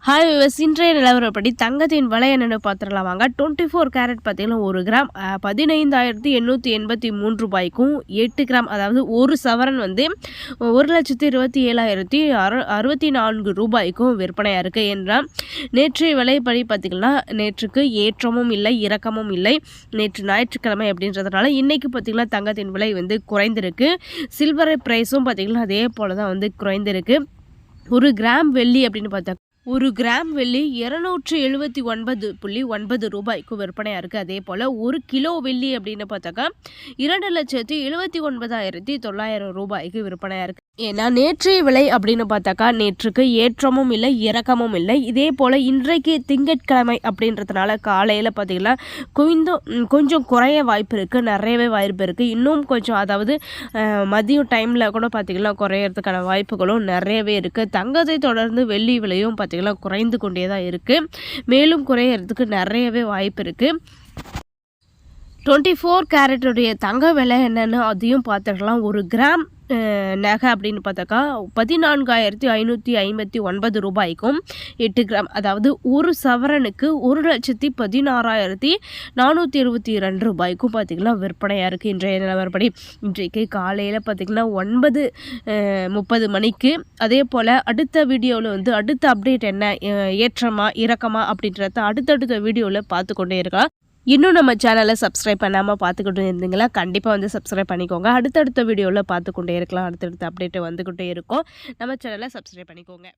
Hi விவஸ், இன்றைய நிலவரப்படி தங்கத்தின் விலை என்னென்னு பார்த்துடலாம் வாங்க. 24 கேரட் பார்த்தீங்கன்னா 1 கிராம் 15,883 ரூபாய்க்கும், 8 கிராம் அதாவது ஒரு சவரன் வந்து 1,27,064 ரூபாய்க்கும் விற்பனையாக இருக்குது என்றால், நேற்றைய விலைப்படி பார்த்திங்கன்னா நேற்றுக்கு ஏற்றமும் இல்லை இறக்கமும் இல்லை. நேற்று ஞாயிற்றுக்கிழமை அப்படின்றதுனால இன்றைக்கி பார்த்திங்கன்னா தங்கத்தின் விலை வந்து குறைந்திருக்கு. சில்வர் ப்ரைஸும் பார்த்திங்கன்னா அதே போல் தான் வந்து குறைந்திருக்கு. 1 கிராம் வெள்ளி அப்படின்னு பார்த்தா 1 கிராம் வெள்ளி 279.9 ரூபாய்க்கு விற்பனையாக இருக்குது. அதே போல் 1 கிலோ வெள்ளி அப்படின்னு பார்த்தாக்கா 2,79,900 ரூபாய்க்கு விற்பனையாக இருக்குது. ஏன்னா நேற்றைய விலை அப்படின்னு பார்த்தாக்கா நேற்றுக்கு ஏற்றமும் இல்லை இறக்கமும் இல்லை. இதே போல் இன்றைக்கு திங்கட்கிழமை அப்படின்றதுனால காலையில் பார்த்திங்கன்னா கொஞ்சம் குறைய வாய்ப்பு இருக்குது, நிறையவே வாய்ப்பு இருக்குது. இன்னும் கொஞ்சம் அதாவது மதியம் டைமில் கூட பார்த்திங்கன்னா குறையிறதுக்கான வாய்ப்புகளும் நிறையவே இருக்குது. தங்கத்தை தொடர்ந்து வெள்ளி விலையும் பார்த்திங்கன்னா குறைந்து கொண்டே தான் இருக்குது. மேலும் குறையிறதுக்கு நிறையவே வாய்ப்பு இருக்குது. 24 கேரட்டுடைய தங்க விலை என்னென்னு அதையும் பார்த்துக்கலாம். 1 கிராம் நகை அப்படின்னு பார்த்தாக்கா 14,559 ரூபாய்க்கும், 8 கிராம் அதாவது ஒரு சவரனுக்கு 1,16,422 ரூபாய்க்கும் பார்த்திங்கன்னா விற்பனையாக இருக்குது. இன்றைய நிலவரப்படி இன்றைக்கு காலையில் பார்த்திங்கன்னா 9:30 மணிக்கு. அதே போல் அடுத்த வீடியோவில் வந்து அடுத்த அப்டேட் என்ன, ஏற்றமா இறக்கமா அப்படின்றத அடுத்தடுத்த வீடியோவில் பார்த்து கொண்டே இருக்கலாம். இன்னும் நம்ம சேனலை சப்ஸ்கிரைப் பண்ணாமல் பார்த்துக்கிட்டு இருந்தீங்களா, கண்டிப்பாக வந்து சப்ஸ்கிரைப் பண்ணிக்கோங்க. அடுத்தடுத்த வீடியோவில் பார்த்துக்கொண்டே இருக்கலாம். அடுத்தடுத்த அப்டேட்டு வந்துக்கிட்டே இருக்கும். நம்ம சேனலை சப்ஸ்கிரைப் பண்ணிக்கோங்க.